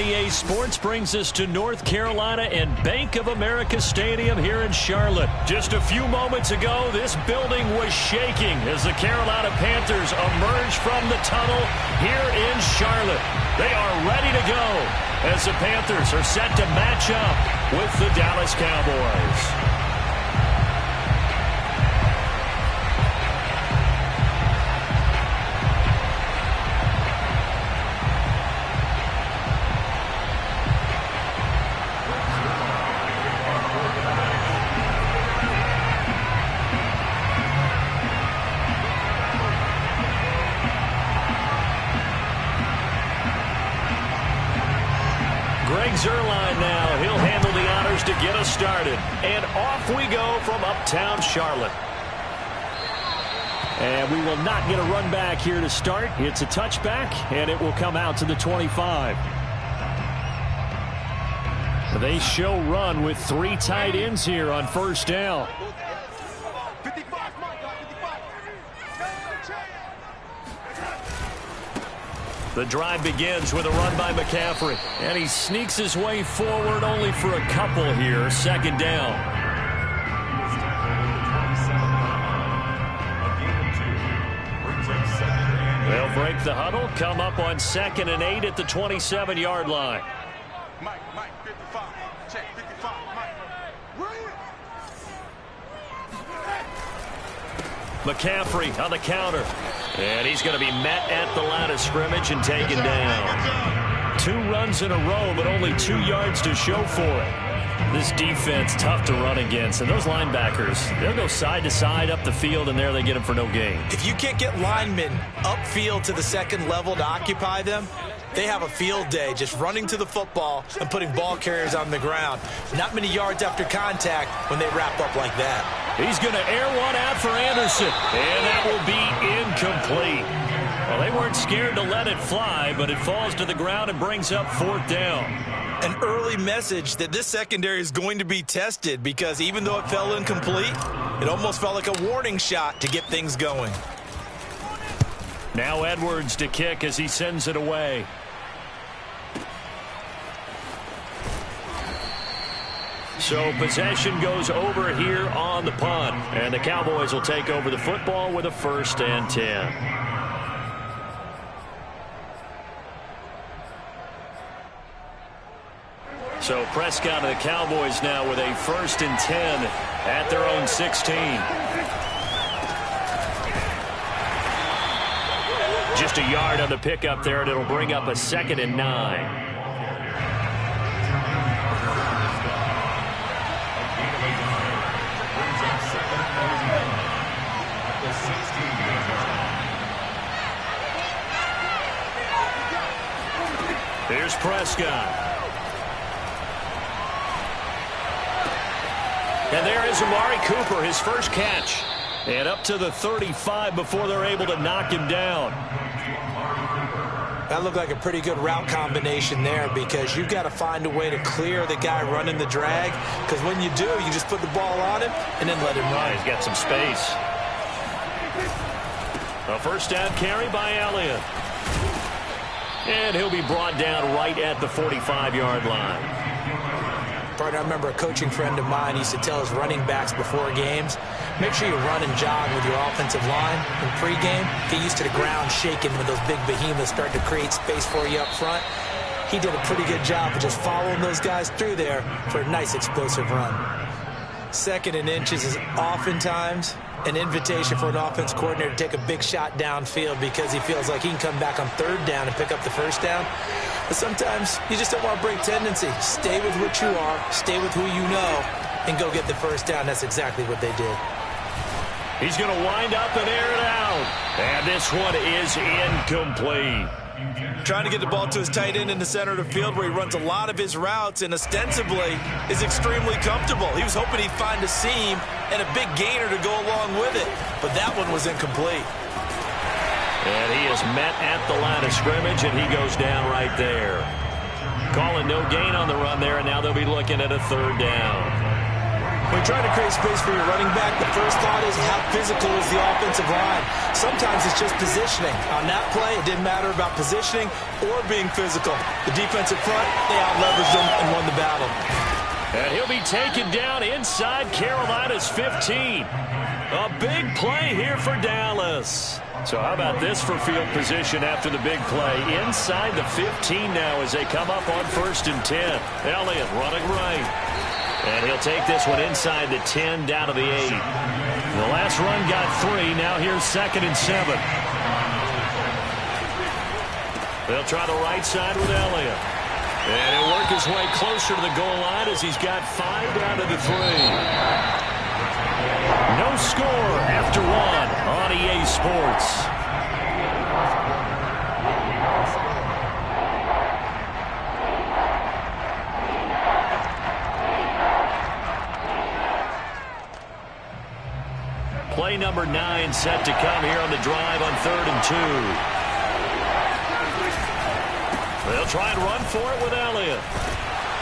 EA Sports brings us to North Carolina and Bank of America Stadium here in Charlotte. Just a few moments ago, this building was shaking as the Carolina Panthers emerge from the tunnel here in Charlotte. They are ready to go as the Panthers are set to match up with the Dallas Cowboys. Zerline now. He'll handle the honors to get us started. And off we go from uptown Charlotte. And we will not get a run back here to start. It's a touchback, and it will come out to the 25. They show run with 3 tight ends here on first down. The drive begins with a run by McCaffrey. And he sneaks his way forward only for a couple here. Second down. They'll break the huddle, come up on 2nd and 8 at the 27-yard line. Mike, 55. Check, 55, Mike. McCaffrey on the counter. And he's going to be met at the line of scrimmage and taken down. 2 runs in a row, but only 2 yards to show for it. This defense tough to run against. And those linebackers, they'll go side to side up the field, and there they get them for no gain. If you can't get linemen upfield to the second level to occupy them, they have a field day just running to the football and putting ball carriers on the ground. Not many yards after contact when they wrap up like that. He's going to air one out for Anderson, and that will be incomplete. Well, they weren't scared to let it fly, but it falls to the ground and brings up 4th down. An early message that this secondary is going to be tested because even though it fell incomplete, it almost felt like a warning shot to get things going. Now Edwards to kick as he sends it away. So possession goes over here on the punt. And the Cowboys will take over the football with a 1st and 10. So Prescott and the Cowboys now with a 1st and 10 at their own 16. Just a yard on the pickup there, and it'll bring up a 2nd and 9. Here's Prescott. And there is Amari Cooper, his first catch. And up to the 35 before they're able to knock him down. That looked like a pretty good route combination there because you've got to find a way to clear the guy running the drag. Because when you do, you just put the ball on him and then let him run. He's got some space. A 1st down carry by Elliott. And he'll be brought down right at the 45-yard line. Partner, I remember a coaching friend of mine used to tell his running backs before games, make sure you run and jog with your offensive line in pregame. Get used to the ground shaking when those big behemoths start to create space for you up front. He did a pretty good job of just following those guys through there for a nice explosive run. 2nd and inches is oftentimes an invitation for an offense coordinator to take a big shot downfield because he feels like he can come back on 3rd down and pick up the 1st down. But sometimes you just don't want to break tendency. Stay with what you are, stay with who you know, and go get the 1st down. That's exactly what they did. He's going to wind up and air it out. And this one is incomplete. Trying to get the ball to his tight end in the center of the field where he runs a lot of his routes and ostensibly is extremely comfortable. He was hoping he'd find a seam and a big gainer to go along with it, but that one was incomplete. And he is met at the line of scrimmage, and he goes down right there. Calling no gain on the run there, and now they'll be looking at a 3rd down. When you're trying to create space for your running back, the first thought is how physical is the offensive line. Sometimes it's just positioning. On that play, it didn't matter about positioning or being physical. The defensive front, they out-leveraged them and won the battle. And he'll be taken down inside Carolina's 15. A big play here for Dallas. So how about this for field position after the big play? Inside the 15 now as they come up on 1st and 10. Elliott running right. And he'll take this one inside the 10 down to the 8. The last run got 3. Now here's 2nd and 7. They'll try the right side with Elliott. And he'll work his way closer to the goal line as he's got 5 down to the 3. No score after 1 on EA Sports. Play number 9 set to come here on the drive on 3rd and 2. They'll try and run for it with Elliott.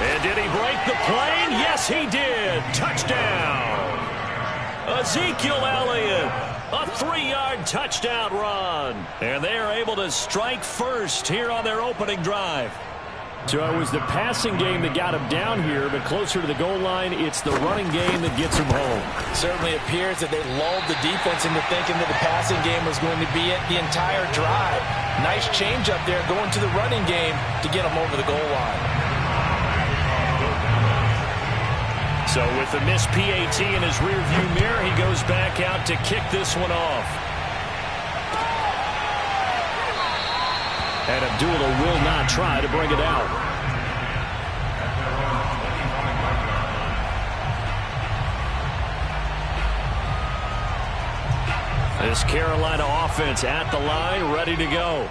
And did he break the plane? Yes, he did. Touchdown. Ezekiel Elliott. A 3-yard touchdown run. And they are able to strike first here on their opening drive. So it was the passing game that got him down here, but closer to the goal line, it's the running game that gets him home. Certainly appears that they lulled the defense into thinking that the passing game was going to be it the entire drive. Nice change up there going to the running game to get him over the goal line. So with the missed PAT in his rearview mirror, he goes back out to kick this one off. And Abdullah will not try to bring it out. This Carolina offense at the line, ready to go.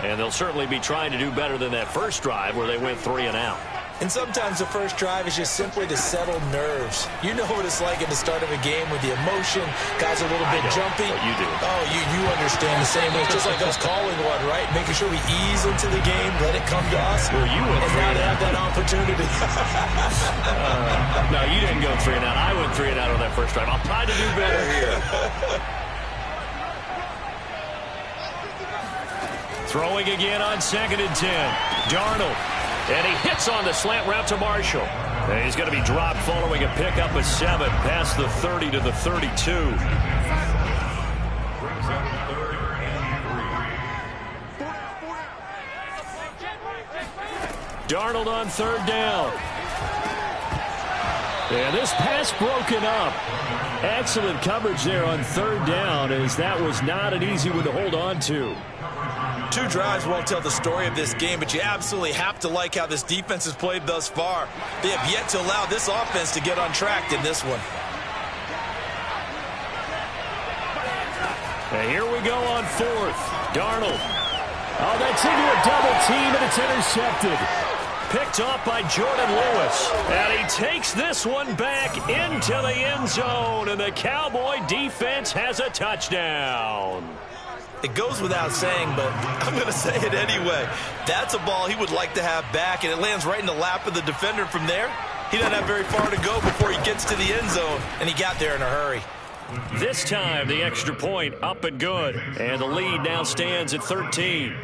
And they'll certainly be trying to do better than that first drive where they went 3 and out. And sometimes the first drive is just simply to settle nerves. You know what it's like at the start of a game with the emotion. Guys are a little bit jumpy. You do. Oh, you understand the same way. It's just like us calling one, right? Making sure we ease into the game, let it come to us. Well, you went 3 and out. Have that opportunity. No, you didn't go 3 and out. I went 3 and out on that first drive. I'll try to do better here. Throwing again on 2nd and 10. Darnold. And he hits on the slant route to Marshall. And he's going to be dropped following a pickup of 7 past the 30 to the 32. Darnold on 3rd down. And this pass broken up. Excellent coverage there on 3rd down, as that was not an easy one to hold on to. 2 drives won't tell the story of this game, but you absolutely have to like how this defense has played thus far. They have yet to allow this offense to get untracked in this one. And here we go on 4th. Darnold. Oh, that's into a double team, and it's intercepted. Picked off by Jordan Lewis. And he takes this one back into the end zone, and the Cowboy defense has a touchdown. It goes without saying, but I'm going to say it anyway. That's a ball he would like to have back, and it lands right in the lap of the defender from there. He doesn't have very far to go before he gets to the end zone, and he got there in a hurry. This time, the extra point up and good. And the lead now stands at 13.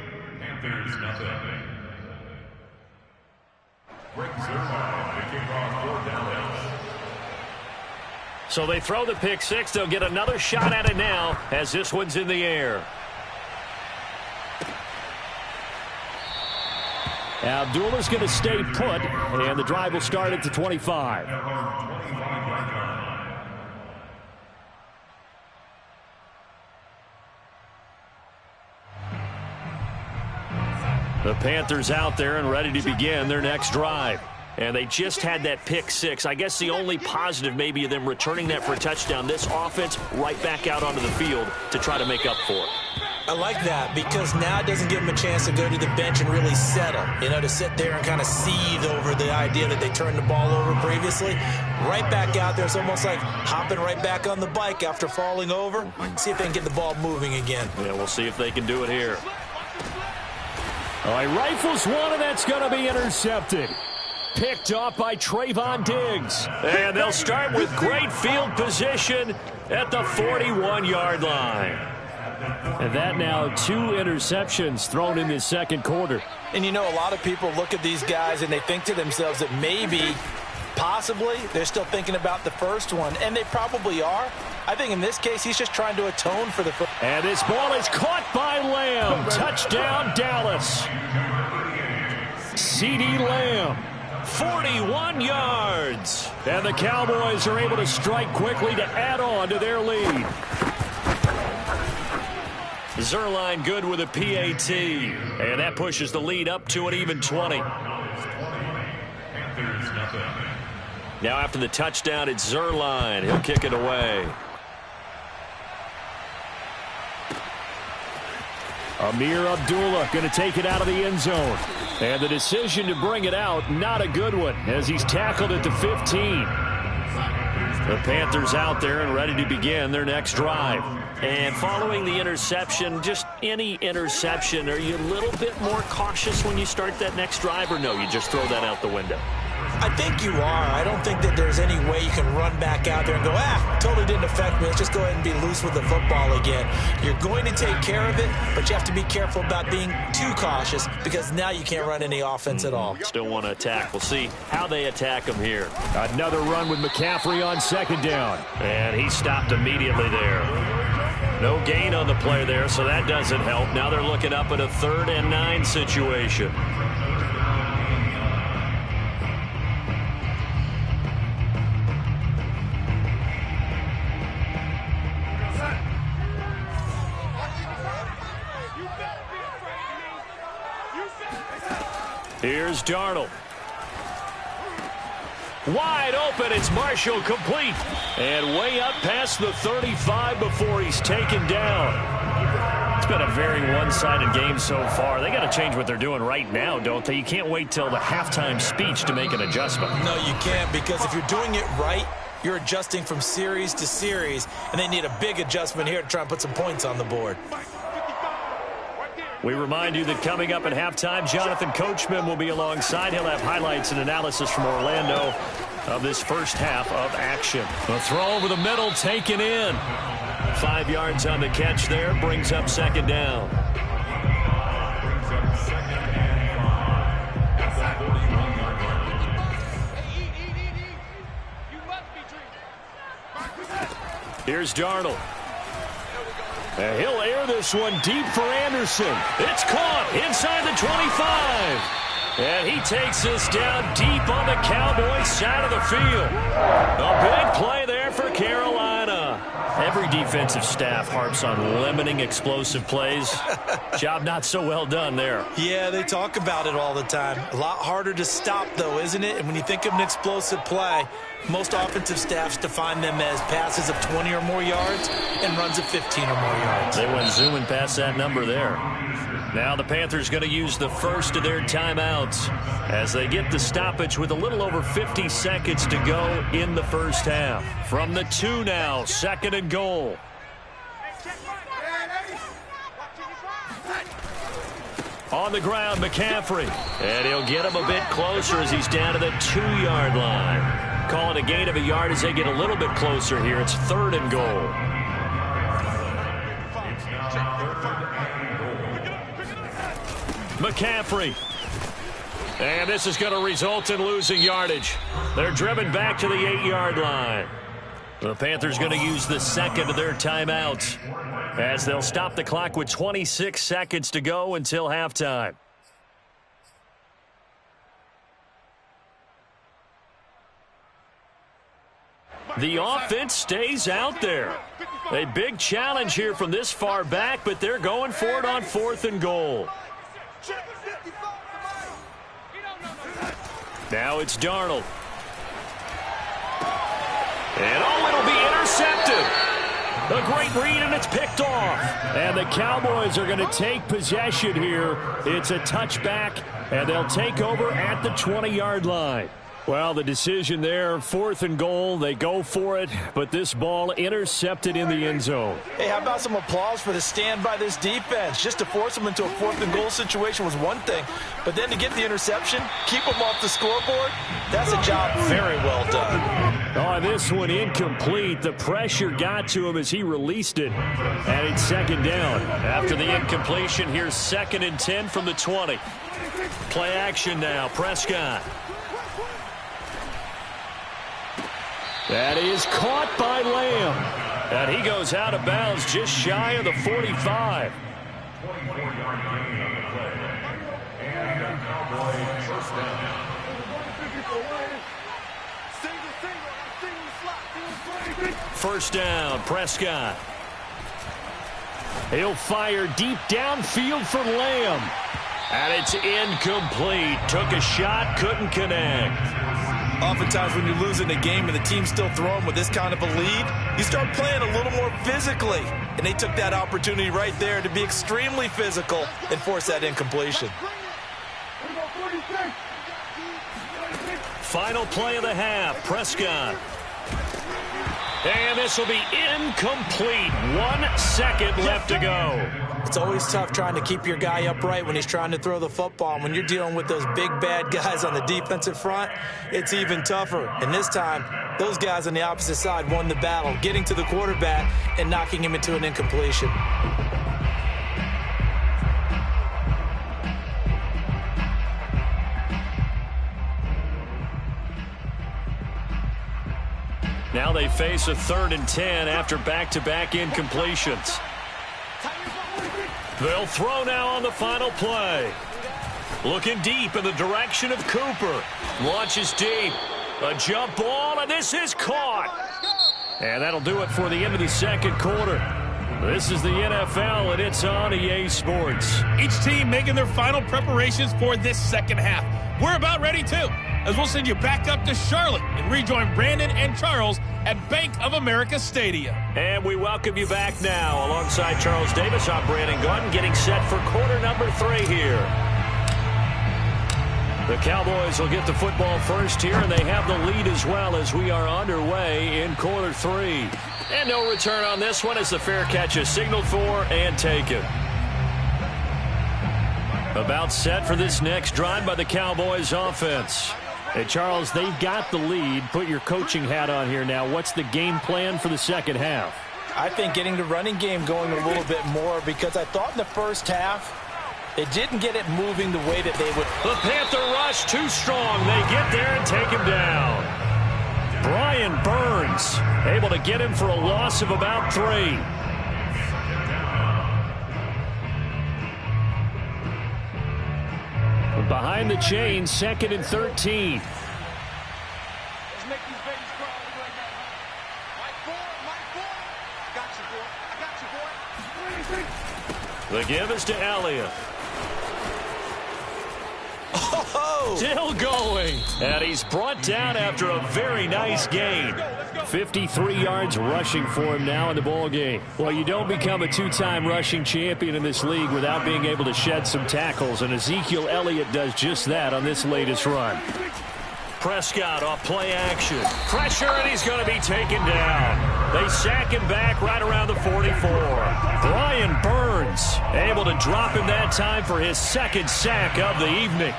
So they throw the pick 6. They'll get another shot at it now as this one's in the air. Abdullah's going to stay put, and the drive will start at the 25. The Panthers out there and ready to begin their next drive. And they just had that pick 6. I guess the only positive maybe of them returning that for a touchdown. This offense right back out onto the field to try to make up for it. I like that because now it doesn't give them a chance to go to the bench and really settle. You know, to sit there and kind of seethe over the idea that they turned the ball over previously. Right back out there. It's almost like hopping right back on the bike after falling over. See if they can get the ball moving again. Yeah, we'll see if they can do it here. All right, rifles one, and that's going to be intercepted. Picked off by Trayvon Diggs. And they'll start with great field position at the 41-yard line. And that now 2 interceptions thrown in this second quarter. And you know, a lot of people look at these guys and they think to themselves that maybe, possibly, they're still thinking about the first one. And they probably are. I think in this case, he's just trying to atone for the first. And this ball is caught by Lamb. Touchdown, Dallas. CeeDee Lamb. 41 yards. And the Cowboys are able to strike quickly to add on to their lead. Zerline good with a PAT. And that pushes the lead up to an even 20. Now after the touchdown, it's Zerline. He'll kick it away. Amir Abdullah going to take it out of the end zone. And the decision to bring it out, not a good one, as he's tackled at the 15. The Panthers out there and ready to begin their next drive. And following the interception, just any interception, are you a little bit more cautious when you start that next drive, or no, you just throw that out the window? I think you are. I don't think that there's any way you can run back out there and go, totally didn't affect me. Let's just go ahead and be loose with the football again. You're going to take care of it, but you have to be careful about being too cautious because now you can't run any offense at all. Still want to attack. We'll see how they attack him here. Another run with McCaffrey on second down. And he stopped immediately there. No gain on the play there, so that doesn't help. Now they're looking up at a 3rd and 9 situation. Here's Darnold. Wide open. It's Marshall, complete. And way up past the 35 before he's taken down. It's been a very one-sided game so far. They got to change what they're doing right now, don't they? You can't wait till the halftime speech to make an adjustment. No, you can't, because if you're doing it right, you're adjusting from series to series, and they need a big adjustment here to try and put some points on the board. We remind you that coming up at halftime, Jonathan Coachman will be alongside. He'll have highlights and analysis from Orlando of this first half of action. The throw over the middle taken in. 5 yards on the catch there, brings up second down. Here's Darnold. And he'll air this one deep for Anderson. It's caught inside the 25. And he takes this down deep on the Cowboys side of the field. A big play there for Carolina. Every defensive staff harps on limiting explosive plays. Job not so well done there. Yeah, they talk about it all the time. A lot harder to stop, though, isn't it? And when you think of an explosive play, most offensive staffs define them as passes of 20 or more yards and runs of 15 or more yards. They went zooming past that number there. Now the Panthers going to use the first of their timeouts as they get the stoppage with a little over 50 seconds to go in the first half. From the 2 now, 2nd and goal. On the ground, McCaffrey. And he'll get him a bit closer as he's down to the 2-yard line. Call it a gain of a yard as they get a little bit closer here. It's 3rd and goal. McCaffrey. And this is going to result in losing yardage. They're driven back to the 8-yard line. The Panthers going to use the second of their timeouts as they'll stop the clock with 26 seconds to go until halftime. The offense stays out there. A big challenge here from this far back, but they're going for it on 4th and goal. Now it's Darnold. And it'll be intercepted. A great read, and it's picked off. And the Cowboys are going to take possession here. It's a touchback, and they'll take over at the 20-yard line. Well, the decision there, 4th and goal. They go for it, but this ball intercepted in the end zone. Hey, how about some applause for the stand by this defense? Just to force them into a 4th and goal situation was one thing, but then to get the interception, keep them off the scoreboard, that's a job very well done. Oh, this one incomplete. The pressure got to him as he released it. And it's 2nd down. After the incompletion, here's 2nd and 10 from the 20. Play action now. Prescott. That is caught by Lamb. And he goes out of bounds just shy of the 45. First down, Prescott. He'll fire deep downfield for Lamb. And it's incomplete. Took a shot, couldn't connect. Oftentimes when you're losing a game and the team's still throwing with this kind of a lead, you start playing a little more physically. And they took that opportunity right there to be extremely physical and force that incompletion. Final play of the half, Prescott. And this will be incomplete. 1 second left to go. It's always tough trying to keep your guy upright when he's trying to throw the football. And when you're dealing with those big, bad guys on the defensive front, it's even tougher. And this time, those guys on the opposite side won the battle, getting to the quarterback and knocking him into an incompletion. Now they face a 3rd and 10 after back-to-back incompletions. They'll throw now on the final play. Looking deep in the direction of Cooper. Launches deep. A jump ball, and this is caught. And that'll do it for the end of the 2nd quarter. This is the NFL, and it's on EA Sports. Each team making their final preparations for this 2nd half. We're about ready, too, as we'll send you back up to Charlotte and rejoin Brandon and Charles at Bank of America Stadium. And we welcome you back now. Alongside Charles Davis, I'm Brandon Gaudin, getting set for quarter number 3 here. The Cowboys will get the football first here, and they have the lead as well as we are underway in quarter 3. And no return on this one as the fair catch is signaled for and taken. About set for this next drive by the Cowboys offense. Hey, Charles, they've got the lead. Put your coaching hat on here now. What's the game plan for the 2nd half? I think getting the running game going a little bit more, because I thought in the first half they didn't get it moving the way that they would. The Panther rush too strong. They get there and take him down. Brian Burns able to get him for a loss of about 3. Behind the chain, 2nd and 13. The give is to Elliott. Oh! Still going. And he's brought down after a very nice gain. 53 yards rushing for him now in the ball game. Well, you don't become a 2-time rushing champion in this league without being able to shed some tackles, and Ezekiel Elliott does just that on this latest run. Prescott off play action. Pressure, and he's going to be taken down. They sack him back right around the 44. Brian Burns able to drop him that time for his 2nd sack of the evening.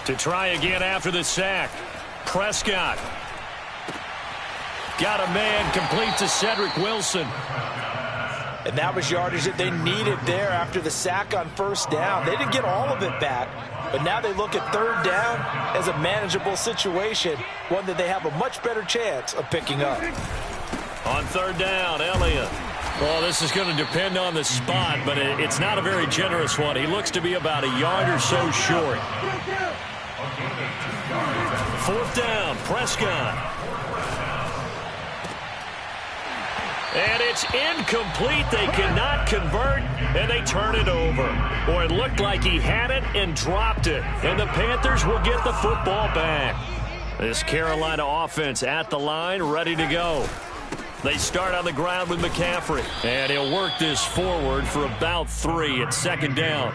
To try again after the sack. Prescott. Got a man, complete to Cedric Wilson. And that was yardage that they needed there after the sack on 1st down. They didn't get all of it back, but now they look at 3rd down as a manageable situation, one that they have a much better chance of picking up. On 3rd down, Elliott. Well, this is going to depend on the spot, but it's not a very generous one. He looks to be about a yard or so short. 4th down, Prescott. And it's incomplete. They cannot convert, and they turn it over. Or it looked like he had it and dropped it. And the Panthers will get the football back. This Carolina offense at the line, ready to go. They start on the ground with McCaffrey. And he'll work this forward for about 3 at 2nd down.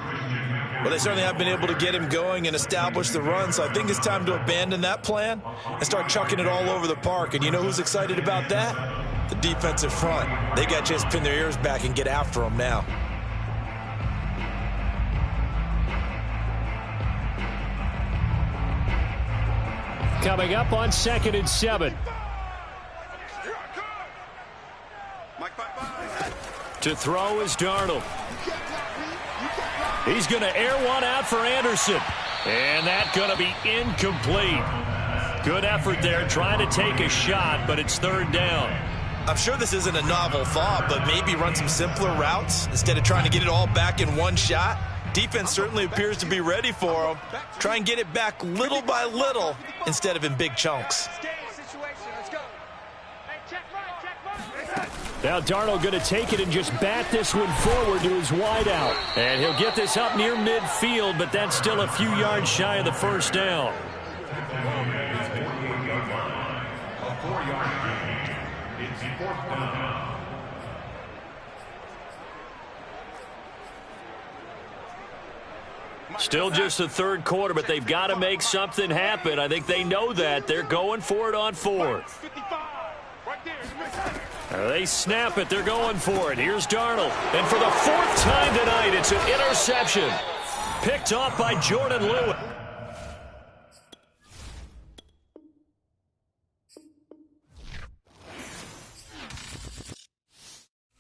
Well, they certainly have been able to get him going and establish the run, so I think it's time to abandon that plan and start chucking it all over the park. And you know who's excited about that? The defensive front. They got to just pin their ears back and get after him now. Coming up on 2nd and 7. To throw is Darnold. He's going to air one out for Anderson. And that's going to be incomplete. Good effort there trying to take a shot, but it's 3rd down. I'm sure this isn't a novel thought, but maybe run some simpler routes instead of trying to get it all back in one shot. Defense certainly appears to be ready for him. Try and get it back little by little instead of in big chunks. Now Darnold going to take it and just bat this one forward to his wideout. And he'll get this up near midfield, but that's still a few yards shy of the 1st down. Still just the 3rd quarter, but they've got to make something happen. I think they know that. They're going for it on 4th. They snap it. They're going for it. Here's Darnold. And for the 4th time tonight, it's an interception. Picked off by Jordan Lewis.